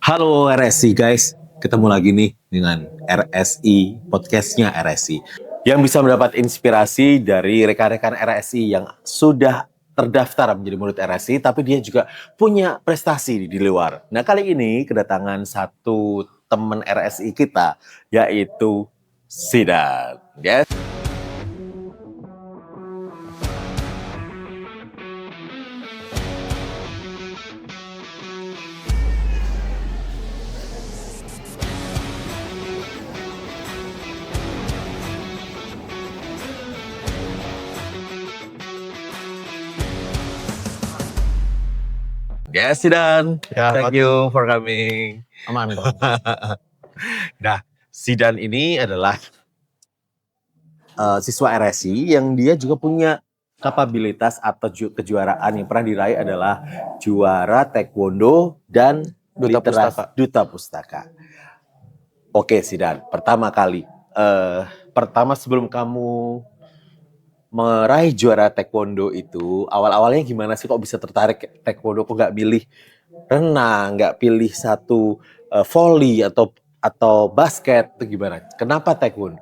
Halo RSI guys, ketemu lagi nih dengan RSI, podcastnya RSI. Yang bisa mendapat inspirasi dari rekan-rekan RSI yang sudah terdaftar menjadi murid RSI, tapi dia juga punya prestasi di luar. Nah kali ini kedatangan satu teman RSI kita, yaitu Sidan. Yes. Yes, Sidan. Ya, Thank you for coming. aman kok. Nah, Sidan ini adalah siswa RSI yang dia juga punya kapabilitas atau kejuaraan yang pernah diraih adalah juara taekwondo dan duta pustaka. Oke, Sidan, pertama sebelum kamu meraih juara taekwondo itu, awal-awalnya gimana sih kok bisa tertarik taekwondo? Kok nggak pilih renang, nggak pilih satu volley atau basket, itu gimana? Kenapa taekwondo?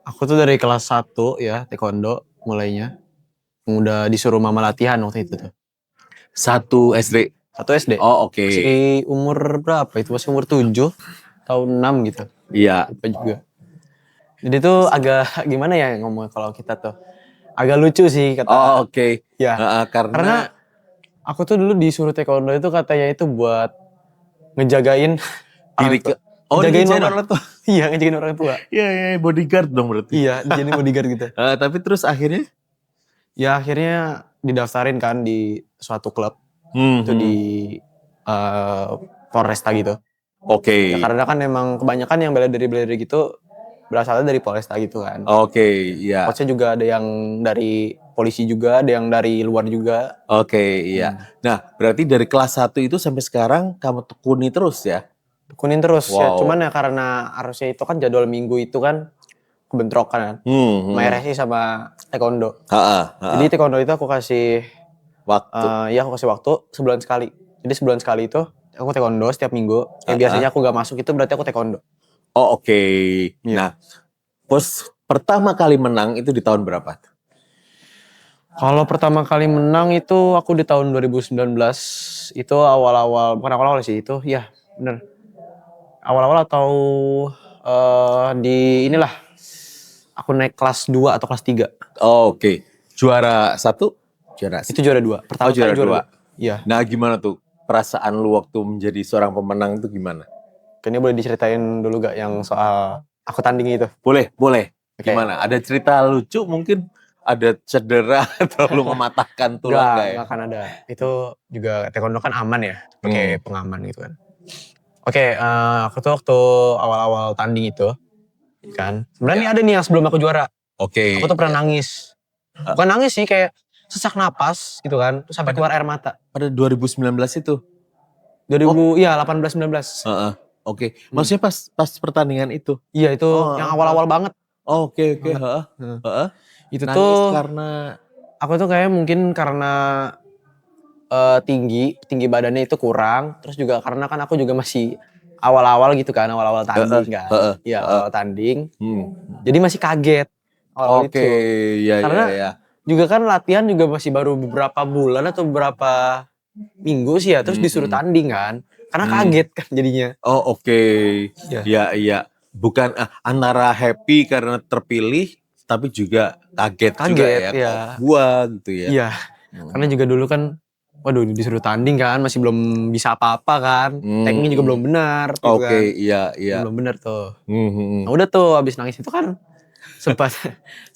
Aku tuh dari kelas 1 ya, taekwondo mulainya. Udah disuruh mama latihan waktu itu tuh. 1 SD? 1 SD. Oh, oke. Masih umur berapa itu? Masih umur 7, tahun 6 gitu. Iya. Lupa juga. Jadi tuh agak gimana ya ngomong kalau kita tuh. Agak lucu sih kata. Oh, oke. Ya. Karena aku tuh dulu disuruh taekwondo itu katanya itu buat ngejagain diri ngejagain ngejagain mama. orang tua. Iya, ngejagain orang tua. Iya, bodyguard dong berarti. Iya, jadi bodyguard gitu. Tapi terus akhirnya? Ya akhirnya didaftarin kan di suatu klub. Itu di Polresta gitu. Oke. Ya, karena kan emang kebanyakan yang bela diri gitu berasalnya dari Polresta gitu kan. Oke, iya. Coachnya juga ada yang dari polisi juga, ada yang dari luar juga. Oke, iya. Nah, berarti dari kelas 1 itu sampai sekarang kamu tekuni terus ya? Tekunin terus ya, Wow. cuman ya karena harusnya itu kan jadwal minggu itu kan kebentrokan kan. Sama RSI sama taekwondo. Jadi taekwondo itu aku kasih waktu. aku kasih waktu sebulan sekali. Jadi sebulan sekali itu aku taekwondo setiap minggu. Yang biasanya aku gak masuk itu berarti aku taekwondo. Oh, oke. Iya. Nah, terus pertama kali menang itu di tahun berapa? Kalau pertama kali menang itu aku di tahun 2019. Itu awal-awal, bukan awal-awal sih itu, ya bener. Awal-awal atau di inilah, aku naik kelas 2 atau kelas 3. Oh, oke. Juara 1? Juara Itu juara 2. Pertama juara kali juara 2. 2. Iya. Nah, gimana tuh perasaan lu waktu menjadi seorang pemenang itu gimana? Kayaknya boleh diceritain dulu gak yang soal aku tanding itu? Boleh. Okay. Gimana? Ada cerita lucu mungkin? Ada cedera atau lu mematahkan tulang Gak akan ada. Itu juga taekwondo kan aman ya, pakai pengaman gitu kan. Oke, aku tuh waktu awal-awal tanding itu kan, sebenarnya ada nih yang sebelum aku juara. Oke. Aku tuh pernah nangis. Bukan nangis sih, kayak sesak napas gitu kan, terus sampai keluar air mata. Pada 2019 itu? 18-19. Oke. Maksudnya pas pertandingan itu? Iya, itu yang awal-awal banget. Oke. Itu nangis tuh karena aku tuh kayak mungkin karena tinggi badannya itu kurang, terus juga karena kan aku juga masih awal-awal gitu kan, awal-awal tanding kan. Iya, awal tanding. Jadi masih kaget awal itu. Iya. Karena juga kan latihan juga masih baru beberapa bulan atau beberapa minggu sih ya, terus disuruh tanding kan. Karena kaget kan jadinya. Oh, oke. Iya. Iya. Bukan antara happy karena terpilih, tapi juga kaget juga ya. Iya. Gua gitu ya. Iya. Karena juga dulu kan, waduh disuruh tanding kan, masih belum bisa apa-apa kan. Tekniknya juga belum benar gitu kan. Oke, iya. Belum benar tuh. Nah udah tuh abis nangis itu kan sempat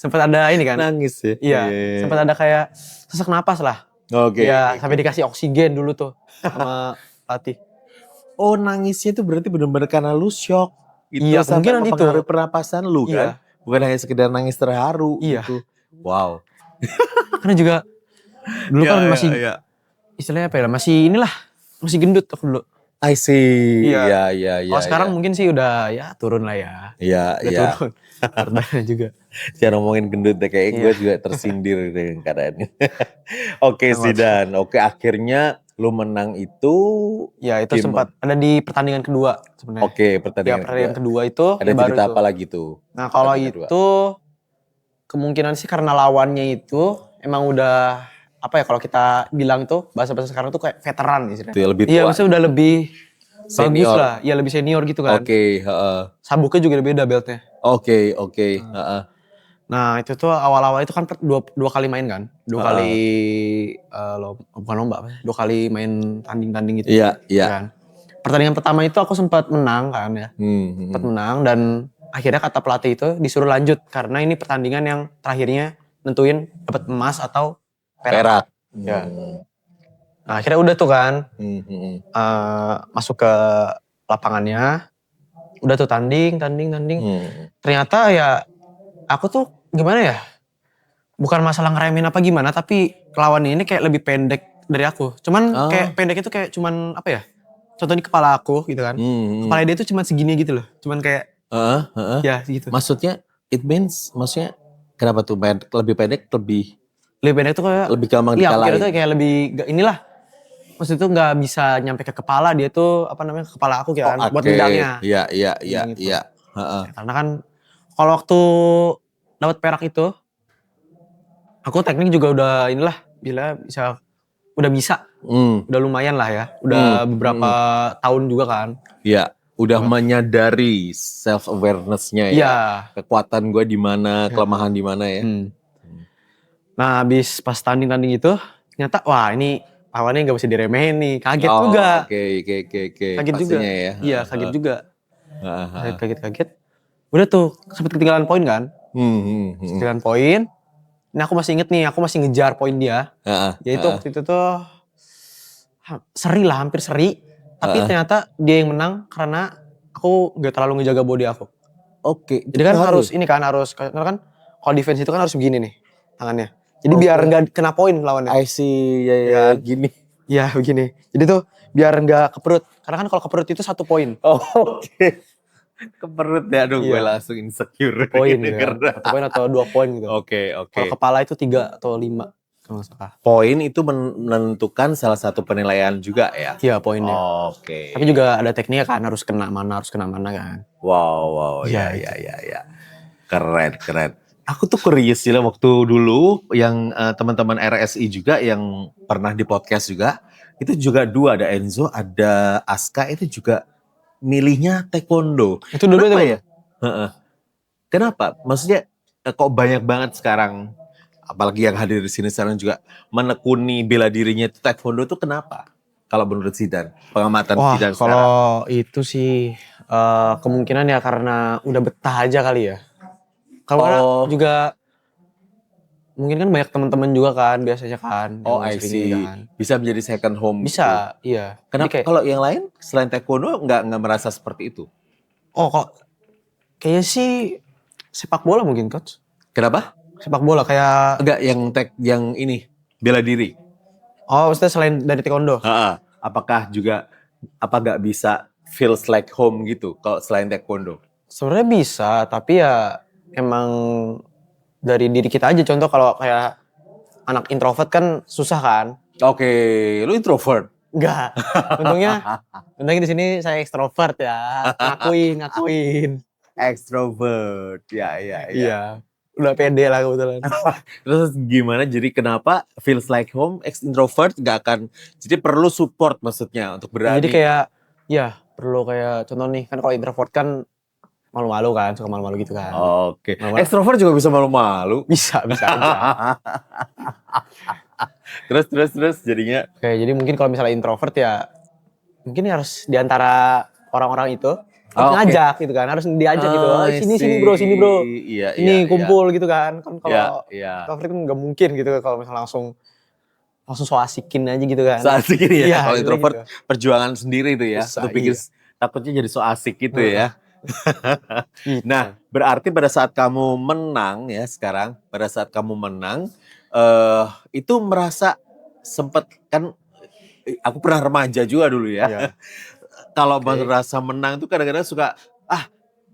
ada ini kan. Nangis ya? Iya. Sempat ada kayak sesak napas lah. Oke. Ya sampai dikasih oksigen dulu tuh sama pelatih. Oh, nangisnya itu berarti benar-benar karena lu shock. Iya, sampai kemungkinan mempengaruhi pernapasan lu kan? Bukan hanya sekedar nangis terharu gitu. Wow. Karena juga dulu kan masih istilahnya apa ya, masih gendut aku dulu. I see. Iya. Kalau sekarang mungkin sih udah ya turun lah ya. Iya. Turun. Badannya juga. Jangan ngomongin gendut deh, kayak gue juga tersindir dengan keadaannya. Oke, Sidan. Oke, akhirnya Lu menang itu Ya itu game- sempat ada di pertandingan kedua sebenarnya. Oke, Ya pertandingan pertandingan kedua. kedua itu Ada ya baru cerita itu. apa lagi tuh? Nah kalau Pertandingan kedua. itu kemungkinan sih karena lawannya itu emang udah apa ya kalau kita bilang tuh bahasa-bahasa sekarang tuh kayak veteran istilahnya. Itu ya, lebih Iya tua. maksudnya udah lebih bagus Senior. lah. Iya lebih senior gitu kan. Oke, heeh. Sabuknya juga beda beltnya. Oke, heeh. Nah itu tuh awal-awal itu kan dua kali main kan. Dua kali bukan lomba apa ya. 2 kali main tanding-tanding gitu. Iya. Kan. Pertandingan pertama itu aku sempat menang kan ya. Sempat menang dan akhirnya kata pelatih itu disuruh lanjut karena ini pertandingan yang terakhirnya nentuin dapat emas atau perak. Ya. Nah akhirnya udah tuh kan masuk ke lapangannya, udah tuh tanding. Ternyata ya aku tuh gimana ya? Bukan masalah ngeremehin apa gimana, tapi lawannya ini kayak lebih pendek dari aku. Cuman kayak pendek itu kayak cuman apa ya? Contoh di kepala aku gitu kan. Kepala dia tuh cuman segini gitu loh. Cuman kayak ya gitu. Maksudnya maksudnya kenapa tuh lebih pendek Lebih pendek tuh kayak lebih gampang iya, aku kira dikalahin. tuh kayak lebih inilah. Maksudnya tuh nggak bisa nyampe ke kepala, dia tuh apa namanya ke kepala aku kan buat nendangnya. Iya. Gitu. Heeh. Karena kan kalau waktu dapat perak itu aku teknik juga udah inilah udah bisa udah lumayan lah ya udah beberapa tahun juga kan. Iya, udah menyadari self awareness-nya ya. Iya. Kekuatan gue di mana, kelemahan di mana ya. Nah habis pas tanding itu ternyata wah ini lawannya nggak bisa diremehin nih, kaget juga. Oke. Kaget juga. Pastinya ya. Iya kaget juga. Heeh. Kaget. Udah tuh sempet ketinggalan poin kan. Ketinggalan poin. Nah aku masih inget nih, aku masih ngejar poin dia. Yaitu waktu itu tuh hampir seri. Tapi ternyata dia yang menang karena aku gak terlalu ngejaga body aku. Oke. Jadi kan harus karena kan kalau defense itu kan harus begini nih tangannya. Jadi biar gak kena poin lawannya. I see, ya gini. Iya begini. Jadi tuh biar gak ke perut. Karena kan kalau ke perut itu 1 poin. Oke. Ke perut ya, aduh gue Iya. langsung insecure. Poin gitu kan. 1 poin atau 2 poin gitu. Oke. Kalau kepala itu 3 atau 5 kalau nggak salah. Poin itu menentukan salah satu penilaian juga ya? Iya poinnya. Oke. Tapi juga ada tekniknya kan harus kena mana kan. Wow. Iya, Ya. Keren. Aku tuh curious sih lah waktu dulu yang teman-teman RSI juga yang pernah di podcast juga. Itu juga 2, ada Enzo, ada Aska, itu juga milihnya taekwondo. Itu dulu Kenapa taekwondo? ya? Kenapa? Maksudnya kok banyak banget sekarang, apalagi yang hadir di sini sekarang juga menekuni bela dirinya itu taekwondo tuh kenapa? Kalau menurut Zidan, pengamatan Zidan sekarang. Kalau itu sih kemungkinan ya karena udah betah aja kali ya. Kalau juga mungkin kan banyak teman-teman juga kan biasanya kan. I see. Kan. Bisa menjadi second home. Bisa, gitu. iya. Kenapa kalau yang lain selain taekwondo nggak merasa seperti itu? Kok kayaknya sih sepak bola mungkin coach. Kenapa? Sepak bola kayak enggak yang ini bela diri. Maksudnya selain dari taekwondo. Apakah juga nggak bisa feels like home gitu kalau selain taekwondo? Sebenarnya bisa, tapi ya emang dari diri kita aja. Contoh kalau kayak anak introvert kan susah kan. Oke, lu introvert? Enggak. Untungnya di sini saya ekstrovert ya. Ngakuin. Extrovert. Ya. Iya. Udah pede lah kebetulan. Terus gimana? Jadi kenapa feels like home introvert nggak akan? Jadi perlu support maksudnya untuk berani. Jadi kayak ya perlu kayak contoh nih kan kalau introvert kan malu-malu kan, suka malu-malu gitu kan. Oke. Extrovert juga bisa malu-malu. Bisa aja. terus jadinya. Oke, jadi mungkin kalau misalnya introvert ya mungkin harus diantara orang-orang itu ngajak gitu kan, harus diajak gitu. Sini bro. Iya, ini kumpul gitu kan. Kan kalau iya. introvert kan nggak mungkin gitu kalau misalnya langsung so asikin aja gitu kan. So asikin ya. Iya, kalau introvert gitu. Perjuangan sendiri tuh ya. Bisa, Untuk pikir takutnya jadi so asik gitu ya. Nah, berarti pada saat kamu menang ya sekarang, itu merasa sempet kan, aku pernah remaja juga dulu ya. Iya. Kalau merasa menang tuh kadang-kadang suka,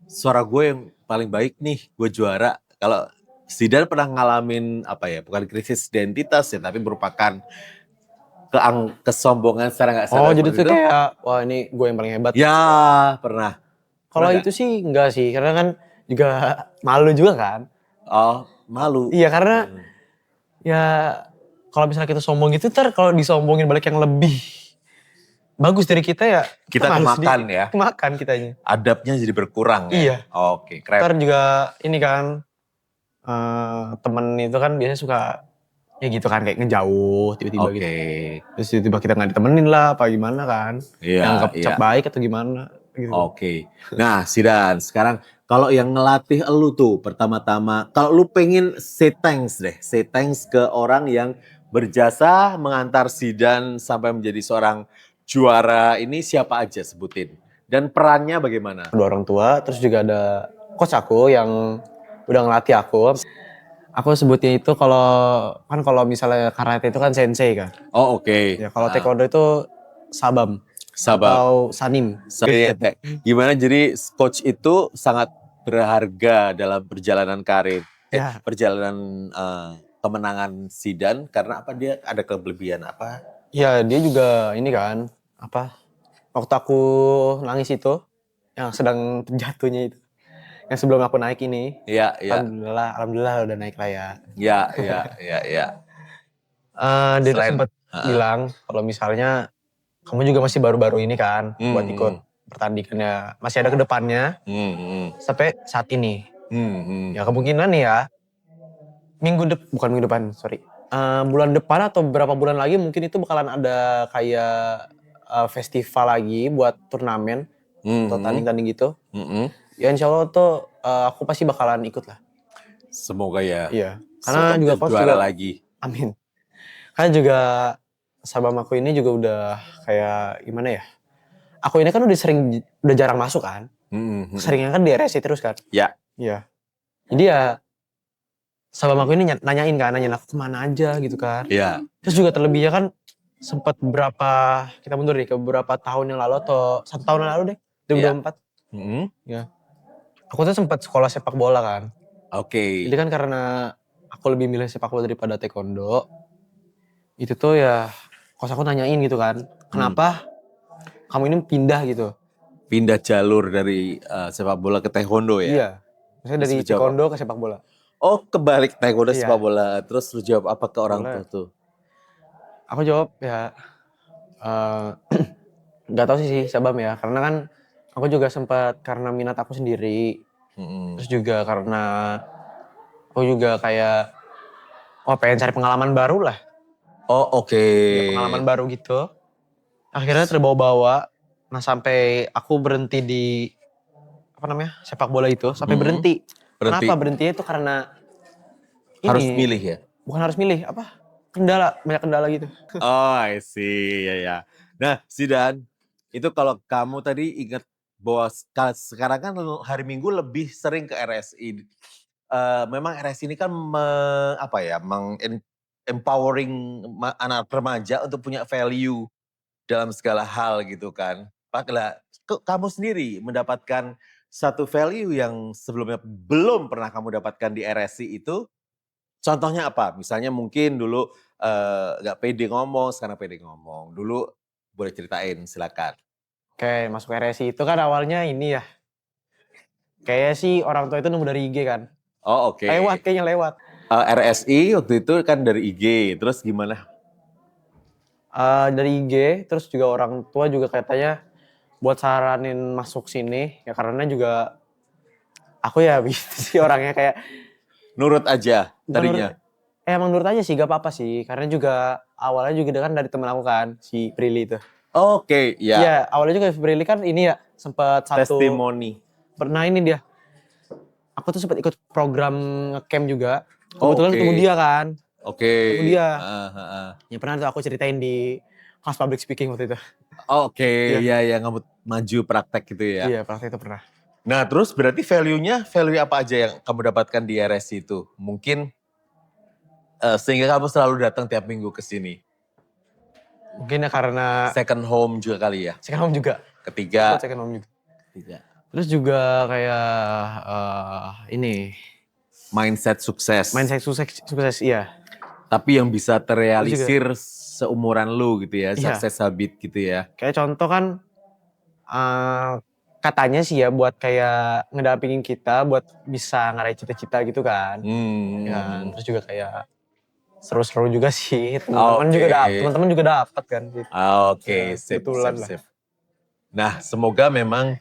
suara gue yang paling baik nih, gue juara. Kalau Zidan pernah ngalamin bukan krisis identitas ya, tapi merupakan kesombongan secara nggak sadar. Oh jadi tuh itu? kayak wah ini gue yang paling hebat. Ya pernah. Kalau Pernah itu sih enggak sih, karena kan juga malu juga kan. Oh malu. Iya karena ya kalau misalnya kita sombong gitu ntar kalau disombongin balik yang lebih bagus dari kita ya Kita malu kemakan sendiri. ya. Kemakan kitanya. Adabnya jadi berkurang ya. Iya. Oke, keren. Ntar juga ini kan temen itu kan biasanya suka ya gitu kan kayak ngejauh tiba-tiba gitu. Terus tiba-tiba kita nggak ditemenin lah apa gimana kan. Iya, Yang iya. cap baik atau gimana gitu. Oke. Nah, Sidan, sekarang kalau yang ngelatih elu tuh pertama-tama, kalau lu pengen say thanks deh, say thanks ke orang yang berjasa mengantar Sidan sampai menjadi seorang juara ini siapa aja sebutin. Dan perannya bagaimana? Ada orang tua, terus juga ada coach aku yang udah ngelatih aku. Aku sebutnya itu kalau misalnya karate itu kan sensei kan. Oh oke. Ya kalau taekwondo itu sabam. Atau sanim. Gimana jadi coach itu sangat berharga dalam perjalanan karir, Ya. perjalanan kemenangan Sidan karena apa dia ada kelebihan apa? Ya dia juga ini kan apa waktu aku nangis itu yang sedang jatuhnya itu yang sebelum aku naik ini. Iya, iya. Alhamdulillah udah naik lah ya. Iya. Dia tuh sempat bilang kalau misalnya kamu juga masih baru-baru ini kan buat ikut pertandingannya, masih ada kedepannya sampai saat ini. Ya kemungkinan nih ya bukan minggu depan, sorry. Bulan depan atau beberapa bulan lagi mungkin itu bakalan ada kayak festival lagi buat turnamen atau tanding-tanding gitu. Ya insya Allah tuh aku pasti bakalan ikut lah. Semoga ya. Iya. Karena juga coach juara juga. lagi. Amin. Karena juga sabam aku ini juga udah kayak gimana ya? Aku ini kan udah jarang masuk kan. Seringnya kan di RSI terus kan. Ya. Iya. Jadi ya sabam aku ini nanyain aku kemana aja gitu kan. Iya. Terus juga terlebihnya kan sempat kita mundur nih ke beberapa tahun yang lalu atau 1 tahun yang lalu deh, 2024. Ya. Aku tuh sempat sekolah sepak bola kan. Oke. Jadi kan karena aku lebih milih sepak bola daripada taekwondo, itu tuh ya coach aku nanyain gitu kan, kenapa kamu ini pindah gitu? Pindah jalur dari sepak bola ke taekwondo ya? Iya. Maksudnya dari taekwondo ke sepak bola. Oh kebalik taekwondo sepak bola. Terus lu jawab apa ke orang tua tuh? Aku jawab ya nggak tahu sih sabam ya, karena kan aku juga sempat karena minat aku sendiri. Terus juga karena aku juga kayak pengen cari pengalaman baru lah. Oh oke. Ya, pengalaman baru gitu. Akhirnya terbawa-bawa. Nah sampai aku berhenti di sepak bola itu sampai berhenti. Kenapa berhentinya itu karena harus milih ya? Bukan harus milih, banyak kendala gitu. Oh I see, ya. Nah Sidan, itu kalau kamu tadi ingat bahwa sekarang kan hari Minggu lebih sering ke RSI. Memang RSI ini kan empowering anak remaja untuk punya value dalam segala hal gitu kan. Paklah, kamu sendiri mendapatkan satu value yang sebelumnya belum pernah kamu dapatkan di RSI itu, contohnya apa? Misalnya mungkin dulu nggak pede ngomong, sekarang pede ngomong. Dulu boleh ceritain, silakan. Oke, masuk RSI itu kan awalnya ini ya. Kayaknya sih orang tua itu nemu dari IG kan. Oh oke. Kayaknya lewat. RSI waktu itu kan dari IG, terus gimana? Dari IG, terus juga orang tua juga katanya buat saranin masuk sini, ya karena juga aku ya gitu sih orangnya kayak nurut aja tadinya. Emang nurut aja sih, gak apa-apa sih, karena juga awalnya juga kan dari temen aku kan, si Prilly itu. Oke, ya. Iya, awalnya juga Prilly kan ini ya sempat satu testimoni. Pernah ini dia. Aku tuh sempat ikut program camp juga. Kebetulan ketemu dia kan. Oke. Ketemu dia. Ya pernah tuh aku ceritain di kelas public speaking waktu itu. Oke, ya kamu maju praktek gitu ya. Iya, praktek itu pernah. Nah, terus berarti value apa aja yang kamu dapatkan di RSI itu? Mungkin sehingga kamu selalu datang tiap minggu ke sini. Mungkin ya karena second home juga kali ya. Second home juga. Ketiga. Second home juga. Ketiga. Terus juga kayak ini. Mindset sukses, iya. Tapi yang bisa terrealisir seumuran lu gitu ya, Iya. success habit gitu ya. Kayak contoh kan katanya sih ya buat kayak ngedampingin kita buat bisa ngeraih cita-cita gitu kan. Ya, terus juga kayak seru-seru juga sih. Teman-teman juga dapat kan gitu. Oke, Ya, sip, kebetulan sip, lah. sip. Nah, semoga memang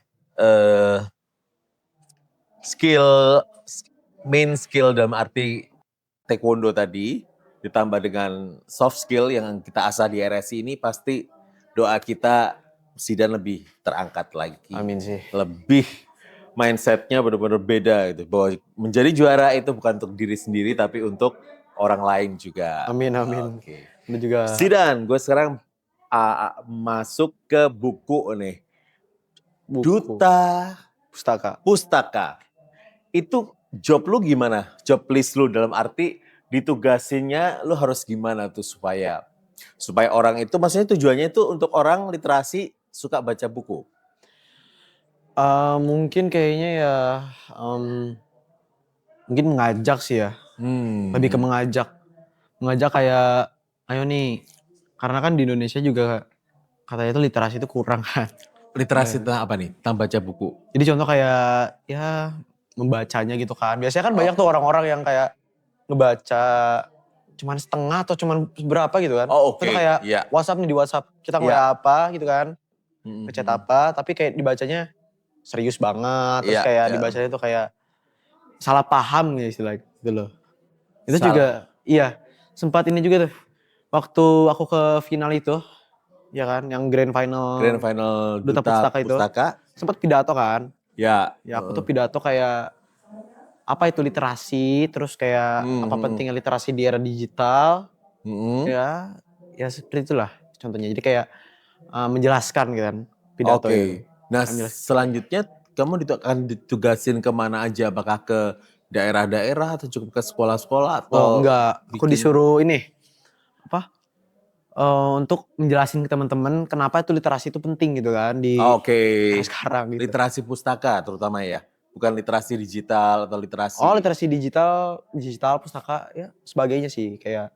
main skill dalam arti taekwondo tadi ditambah dengan soft skill yang kita asah di RSI ini, pasti doa kita Zidan lebih terangkat lagi. Amin sih. Lebih mindsetnya benar-benar beda gitu, bahwa menjadi juara itu bukan untuk diri sendiri tapi untuk orang lain juga. Amin, amin. Oke. Ada juga Zidan, gue sekarang masuk ke buku nih. buku Duta pustaka. Pustaka. Itu job lu gimana? Job list lu dalam arti ditugasinnya lu harus gimana tuh supaya orang itu, maksudnya tujuannya itu untuk orang literasi suka baca buku. Mungkin kayaknya ya mungkin mengajak sih ya. Lebih ke mengajak kayak ayo nih, karena kan di Indonesia juga katanya itu literasi itu kurang kan. Literasi tentang apa nih? Tentang baca buku. Jadi contoh kayak ya membacanya gitu kan. Biasanya kan banyak tuh orang-orang yang kayak ngebaca cuman setengah atau cuman berapa gitu kan. Oh, oke. Contoh kayak Iya. WhatsApp nih, di WhatsApp kita Iya. nge-WA apa gitu kan. Mhm. Ngechat apa, tapi kayak dibacanya serius banget. Terus Iya, kayak iya. dibacanya tuh kayak salah paham ya istilahnya gitu loh. Itu Salah. juga iya, sempat ini juga tuh. Waktu aku ke final itu, ya kan, yang grand final Duta Pustaka itu. Pustaka. Sempat pidato kan. Ya. Ya aku tuh pidato kayak apa itu literasi, terus kayak apa pentingnya literasi di era digital. Ya, ya seperti itulah contohnya. Jadi kayak menjelaskan gitu kan pidato itu. Nah, selanjutnya kamu akan ditugasin kemana aja? Apakah ke daerah-daerah atau cukup ke sekolah-sekolah Oh atau enggak, aku disuruh ini apa? Untuk menjelasin ke teman-teman kenapa itu literasi itu penting gitu kan di era sekarang gitu. Literasi pustaka terutama ya, bukan literasi digital atau literasi. Oh, literasi digital pustaka ya sebagainya sih, kayak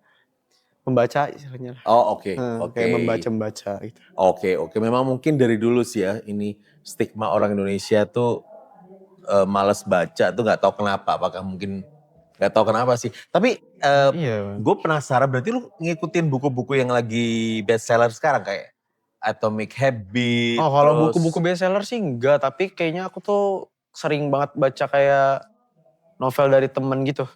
membaca istilahnya lah. Oh, oke. Kayak membaca gitu. Oke. Memang mungkin dari dulu sih ya, ini stigma orang Indonesia tuh malas baca tuh, nggak tahu kenapa. Apakah mungkin nggak tahu kenapa sih. Tapi Iya. gue penasaran, berarti lu ngikutin buku-buku yang lagi bestseller sekarang kayak Atomic Habit. Oh, kalau buku-buku bestseller sih enggak, tapi kayaknya aku tuh sering banget baca kayak novel dari temen gitu.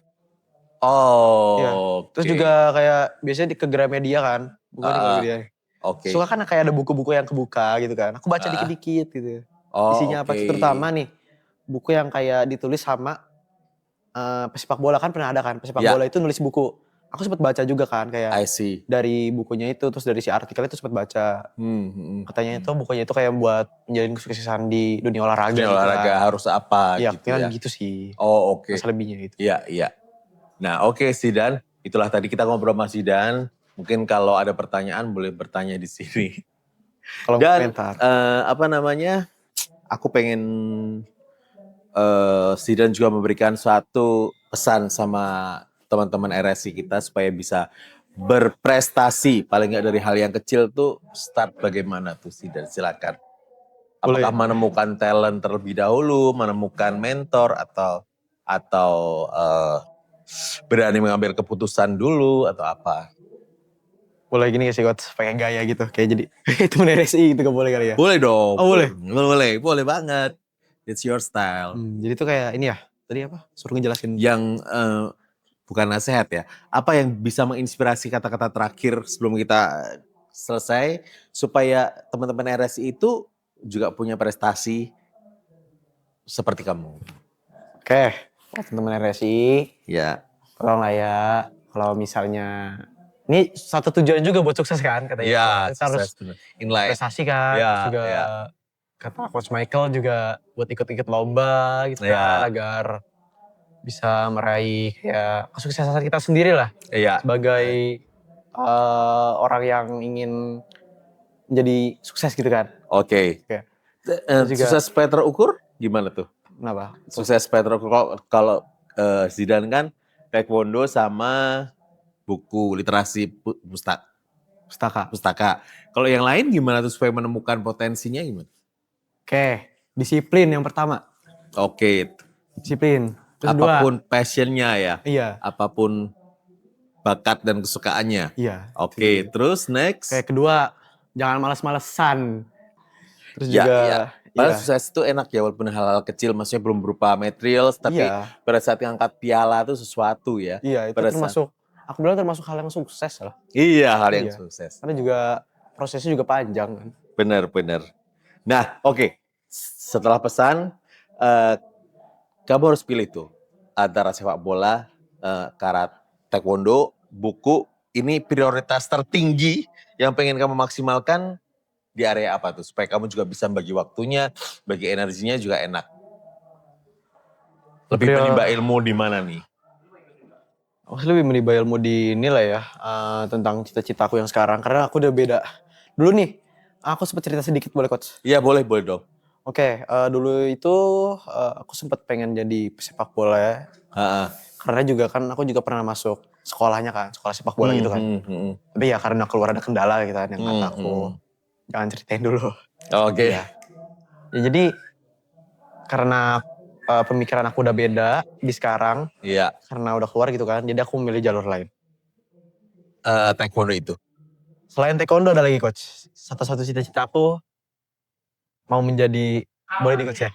Oh, Iya. Terus juga kayak biasanya ke Gramedia kan, buku di Gramedia. Oke. Suka kan kayak ada buku-buku yang kebuka gitu kan. Aku baca dikit-dikit gitu. Isinya apa? Oke. Terutama nih buku yang kayak ditulis sama pesepak bola kan pernah ada kan. Pesepak Ya. bola itu nulis buku. Aku sempat baca juga kan kayak I see. dari bukunya itu, terus dari si artikel itu sempat baca. Katanya itu bukunya itu kayak buat menjalin kesuksesan di dunia olahraga. Dunia gitu olahraga kan. harus apa Iya, gitu ya. gitu sih. Oh, oke. Selebihnya gitu. Iya. Nah, oke Zidan, itulah tadi kita ngobrol sama Zidan. Mungkin kalau ada pertanyaan boleh bertanya di sini. Kalau Dan komentar. aku pengen Zidan juga memberikan suatu pesan sama teman-teman RSI kita supaya bisa berprestasi, paling nggak dari hal yang kecil tuh start bagaimana tuh Zidan, silakan. Apakah menemukan talent terlebih dahulu, menemukan mentor atau berani mengambil keputusan dulu atau apa? Boleh gini gak sih Coach, pakai gaya gitu, kayak jadi temen RSI gitu, gak boleh kali ya? Boleh dong. Oh boleh? Boleh banget. It's your style. Jadi tuh kayak ini ya, tadi apa? Suruh ngejelasin. Yang bukan nasihat ya, apa yang bisa menginspirasi kata-kata terakhir sebelum kita selesai, supaya teman-teman RSI itu juga punya prestasi seperti kamu. Oke, teman-teman RSI, Ya. tolong lah ya, kalau misalnya ini satu tujuan juga buat sukses kan katanya. Ya, kita harus prestasi kan. Ya, terus juga kata Coach Michael juga buat ikut-ikut lomba gitu kan, agar bisa meraih kayak kesuksesan kita sendiri lah. Sebagai orang yang ingin menjadi sukses gitu kan. Oke. Sukses supaya terukur gimana tuh? Kenapa? Sukses supaya terukur kalau Zidan kan taekwondo sama buku literasi pustaka. Pustaka. Pustaka. Kalau yang lain gimana tuh supaya menemukan potensinya gimana? Oke, disiplin yang pertama. Oke, Disiplin. Terus kedua, apapun passionnya ya, iya, apapun bakat dan kesukaannya. iya. Oke, terus next. Kayak kedua, jangan males-malesan. Terus Ya, juga, iya. Padahal iya, sukses itu enak ya, walaupun hal-hal kecil, maksudnya belum berupa materials, tapi iya, pada saat ngangkat piala itu sesuatu ya. iya. Itu Pada saat, termasuk, aku bilang termasuk hal yang sukses lah. iya hal yang Iya. sukses. Karena juga prosesnya juga panjang kan. Benar-benar. Nah, oke. Setelah pesan, eh, kamu harus pilih tuh antara sepak bola, karate, taekwondo, buku. Ini prioritas tertinggi yang pengen kamu maksimalkan di area apa tuh? Supaya kamu juga bisa bagi waktunya, bagi energinya juga enak. Lebih menimba ilmu di mana nih? Aku sih lebih menimba ilmu di inilah ya, tentang cita-citaku yang sekarang. Karena aku udah beda. Dulu nih, aku sempat cerita sedikit boleh coach? Iya boleh dong. Oke, dulu itu aku sempat pengen jadi pesepak bola ya. Heeh. Karena juga kan aku juga pernah masuk sekolahnya kan, sekolah sepak bola gitu kan. Tapi ya karena keluar ada kendala gitu kan yang kata aku jangan ceritain dulu. Oke. Iya. Ya jadi karena pemikiran aku udah beda di sekarang, Iya. karena udah keluar gitu kan, jadi aku memilih jalur lain. Taekwondo itu. Selain taekwondo ada lagi coach. Satu-satu cita-cita aku mau menjadi, boleh nih coach ya?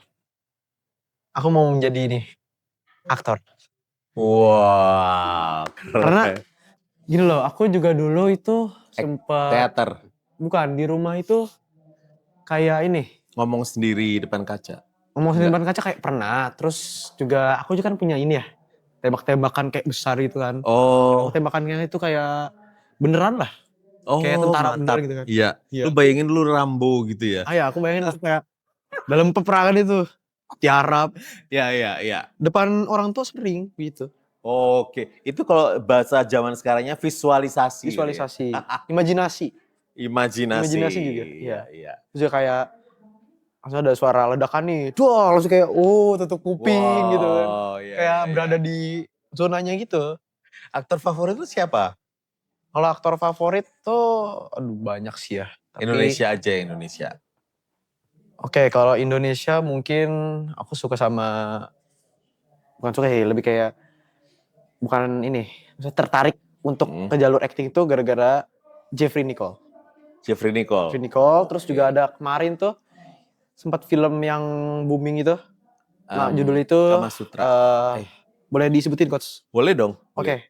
Aku mau menjadi ini, aktor. Wah, Karena keren. gini loh, aku juga dulu itu sempat, Teater. bukan, di rumah itu kayak ini, Ngomong sendiri depan kaca. ngomong di Enggak. depan kaca kayak pernah. Terus juga aku juga kan punya ini ya, tembak-tembakan kayak besar gitu kan. Oh. Tembakannya itu kayak beneran lah. Kayak Oh, tentara bener mantap. gitu kan. Iya. Iya. Lu bayangin lu Rambo gitu ya? Ah ya, aku bayangin aku kayak dalam peperangan itu tiarap Iya. depan orang tua sering gitu. Oke, itu kalau bahasa zaman sekarangnya visualisasi gitu ya. Visualisasi, imajinasi. Imajinasi. Imajinasi juga, iya. Iya. Terus juga kayak langsung ada suara ledakan nih, duh, langsung kayak tutup kuping gitu kan. Wow, Kayak iya. berada di zonanya gitu. Aktor favorit lu siapa? Kalau aktor favorit tuh aduh banyak sih ya. Tapi Indonesia aja, Indonesia. oke, kalau Indonesia mungkin aku suka sama, bukan suka sih, lebih kayak bukan ini, maksudnya tertarik untuk ke jalur acting itu gara-gara Jeffrey Nicole. Jeffrey Nicole. Terus juga ada kemarin tuh sempat film yang booming itu. Nah, judul itu Kama Sutra. boleh disebutin coach? Boleh dong. Oke.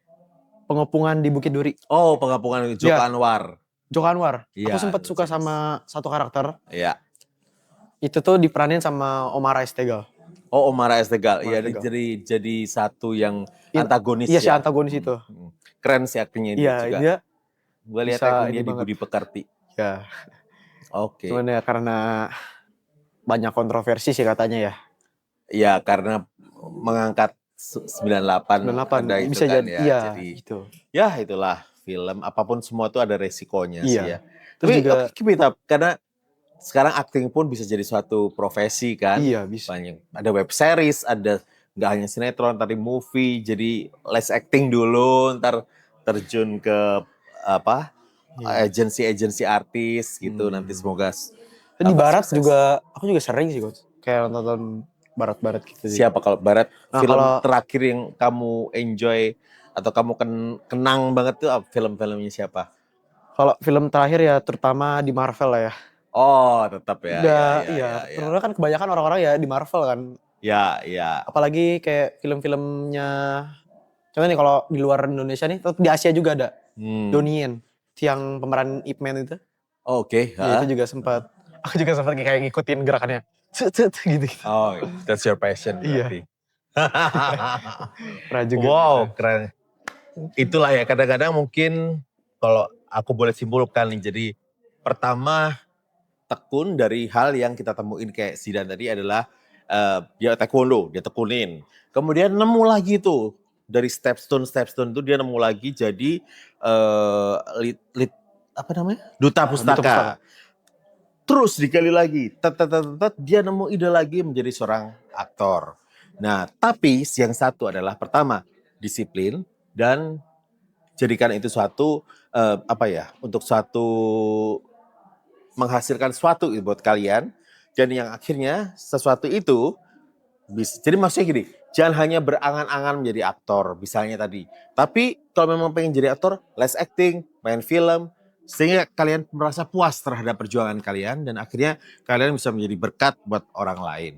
Pengepungan di Bukit Duri. Oh, Pengapungan Joko Iya. Anwar. Joko Anwar. Iya, Aku sempat suka jelas. sama satu karakter. Iya. Itu tuh diperanin sama Omar Estegal. Oh, Omar Estegal. Omar Iya, Estegal. jadi satu yang antagonis Iya, ya. si antagonis itu. Keren sih aktingnya dia Iya, juga. dia Gue lihat bisa acting dia ini di banget. Budi Pekerti. ya. Oke. Cuman ya karena banyak kontroversi sih katanya ya. Ya, karena mengangkat 98 ada itu bisa kan jadi, ya. iya Jadi gitu. ya itulah film. Apapun semua itu ada resikonya sih Iya. ya. Terus Tapi juga kita karena sekarang acting pun bisa jadi suatu profesi kan. iya bisa. Banyak. Ada web series, ada nggak hanya sinetron, tadi movie. Jadi les acting dulu, ntar terjun ke apa agensi artis gitu. Nanti semoga Di barat sukses. juga aku juga sering sih coach. Kayak nonton barat-barat gitu sih. Siapa kalau barat Nah, film kalau terakhir yang kamu enjoy atau kamu kenang banget tuh film-filmnya siapa? kalau film terakhir ya terutama di Marvel lah ya. Oh, tetap ya. Iya. Karena kan kebanyakan orang-orang ya di Marvel kan. Ya. Apalagi kayak film-filmnya. Contohnya nih kalau di luar Indonesia nih, di Asia juga ada. Donnie Yen, yang pemeran Ip Man itu. Oke. Ya itu juga sempat. Aku juga sempat kayak ngikutin gerakannya. Gitu. Oh, that's your passion berarti. Pernah juga. Wow, keren. Itulah ya kadang-kadang mungkin kalau aku boleh simpulkan nih. Jadi pertama tekun dari hal yang kita temuin kayak Zidan tadi adalah dia taekwondo, dia tekunin. Kemudian nemu lagi tuh dari stepstone itu dia nemu lagi jadi apa namanya? Duta Pustaka. Terus digali lagi, dia nemu ide lagi menjadi seorang aktor. Nah, tapi yang satu adalah pertama disiplin dan jadikan itu suatu untuk suatu menghasilkan sesuatu buat kalian, dan yang akhirnya sesuatu itu bisa. Jadi maksudnya gini, jangan hanya berangan-angan menjadi aktor misalnya tadi, tapi kalau memang pengen jadi aktor, les acting, main film, sehingga kalian merasa puas terhadap perjuangan kalian dan akhirnya kalian bisa menjadi berkat buat orang lain.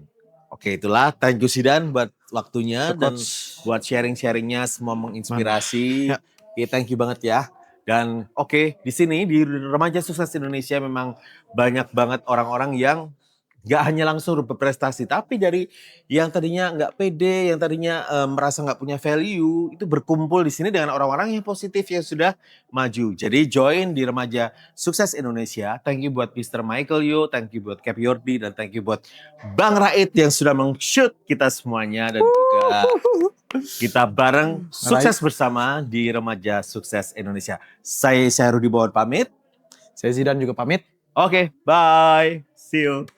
Oke, itulah, thank you Zidan buat waktunya dan buat sharing-sharingnya, semua menginspirasi. Ya. Oke, thank you banget ya. Dan oke, di sini di Remaja Sukses Indonesia memang banyak banget orang-orang yang gak hanya langsung berprestasi, tapi dari yang tadinya nggak pede, yang tadinya merasa nggak punya value, itu berkumpul di sini dengan orang-orang yang positif yang sudah maju. Jadi join di Remaja Sukses Indonesia. Thank you buat Mr. Michael Yo, thank you buat Cap Yordi, dan thank you buat Bang Raid yang sudah meng-shoot kita semuanya, dan juga kita bareng sukses bersama di Remaja Sukses Indonesia. Saya Rudi Bawon pamit. Saya Zidan juga pamit. Oke, bye. See you.